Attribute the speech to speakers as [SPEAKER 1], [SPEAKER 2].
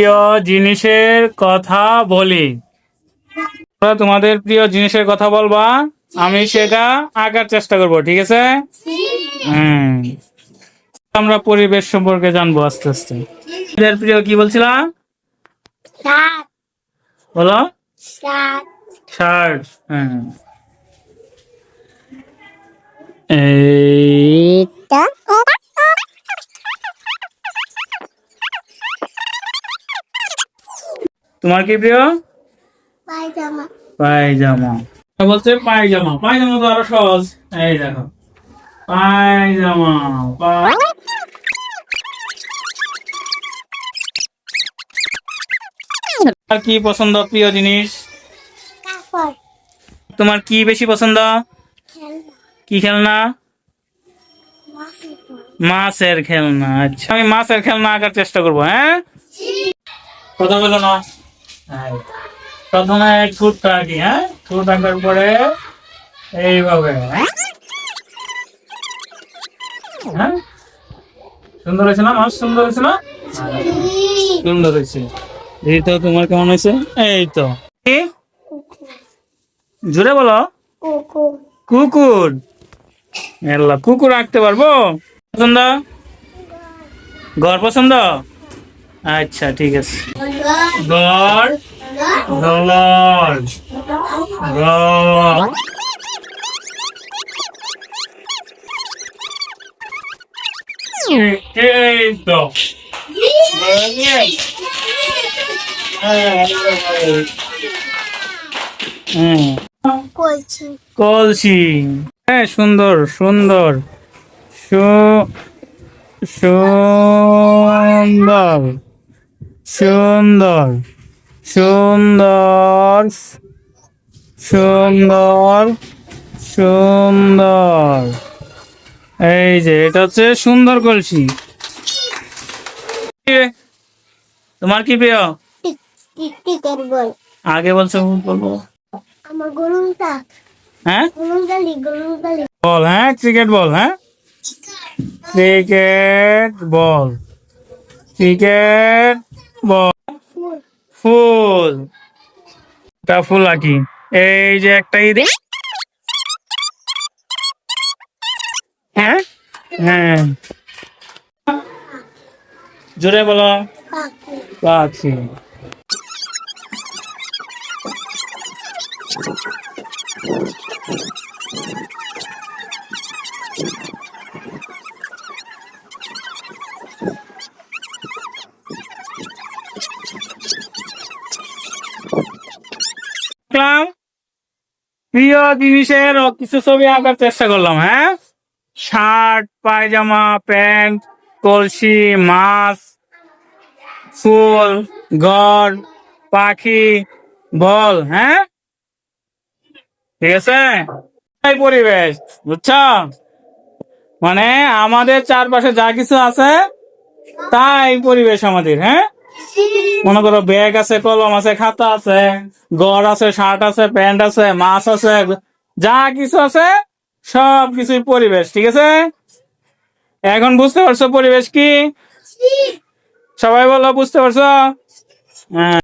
[SPEAKER 1] প্রিয় জিনিসের কথা বলি। তোমরা তোমাদের প্রিয় জিনিসের কথা বলবা, আমি সেটা আঁকার চেষ্টা করব, ঠিক আছে? হুম, আমরা পরিবেশ সম্পর্কে জানবো আস্তে আস্তে। তোমাদের প্রিয় কি বলছিলাম?
[SPEAKER 2] শার্ট
[SPEAKER 1] বলো।
[SPEAKER 2] Shirt
[SPEAKER 1] shirt. হ্যাঁ, এইটা তোমার কি প্রিয়?
[SPEAKER 2] পায়জামা
[SPEAKER 1] পায়জামা। বলছে পায়জামা, পায়জামা তো আরো সহজ। এই দেখো পায়জামা। আর কি পছন্দ প্রিয় জিনিস?
[SPEAKER 2] কাপড়
[SPEAKER 1] তোমার কি বেশি পছন্দ?
[SPEAKER 2] খেলনা
[SPEAKER 1] কি খেলনা?
[SPEAKER 2] মাছের বল
[SPEAKER 1] মাছের খেলনা। আচ্ছা, আমি মাছের খেলনা আঁকার চেষ্টা করবো। হ্যাঁ, কথা বলো না। এই, প্রথমে ঠোঁটটা আঁকি। হ্যাঁ, ঠোঁট আঁকার পরে এইভাবে। হ্যাঁ, সুন্দর হয়েছে না? মাছ সুন্দর হয়েছে না? সুন্দর হয়েছে। এই তো, তোমার কেমন হয়েছে? এই তো। কি? জোরে বলো।
[SPEAKER 2] কুকুর
[SPEAKER 1] কুকুর। এল্লা, কুকুর আঁকতে পারবো? পছন্দ? ঘর পছন্দ? আচ্ছা, ঠিক আছে। ঘর, ঘর, ঘর। এই তো। হুম,
[SPEAKER 2] কলছি
[SPEAKER 1] কলসি। হ্যাঁ, সুন্দর সুন্দর। সু- সুন্দর সুন্দর সুন্দর সুন্দর সুন্দর। এই যে এটা হচ্ছে সুন্দর কলসি। তোমার কি প্রিয়?
[SPEAKER 2] টিকের বল
[SPEAKER 1] আগে বলছো, বলবো।
[SPEAKER 2] আমার গরুটা
[SPEAKER 1] হ্যাঁ,
[SPEAKER 2] গরুর গালি
[SPEAKER 1] বল। হ্যাঁ, ক্রিকেট বল। হ্যাঁ, ক্রিকেট বল, ক্রিকেট বল।
[SPEAKER 2] ফুল
[SPEAKER 1] ফুল। একটা ফুল আঁকি। এই যে একটা ঈদ। হ্যাঁ, হ্যাঁ, জোরে বলো।
[SPEAKER 2] পাখি
[SPEAKER 1] পাখি। দেখলাম প্রিয় জিনিসের কিছু ছবি আঁকার চেষ্টা করলাম। হ্যাঁ, শার্ট, পায়জামা, প্যান্ট, কলসি, মাছ, ফুল, ঘর, পাখি, বল। হ্যাঁ, ঠিক আছে। এই পরিবেশ, বুঝছো? মানে আমাদের চারপাশে যা কিছু আছে তাই পরিবেশ আমাদের। হ্যাঁ, মনে করো ব্যাগ আছে, কলম আছে, খাতা আছে, ঘর আছে, শার্ট আছে, প্যান্ট আছে, মাছ আছে, যা কিছু আছে সব কিছুই পরিবেশ, ঠিক আছে? এখন বুঝতে পারছো পরিবেশ কি? সবাই বলো, বুঝতে পারছো? হ্যাঁ।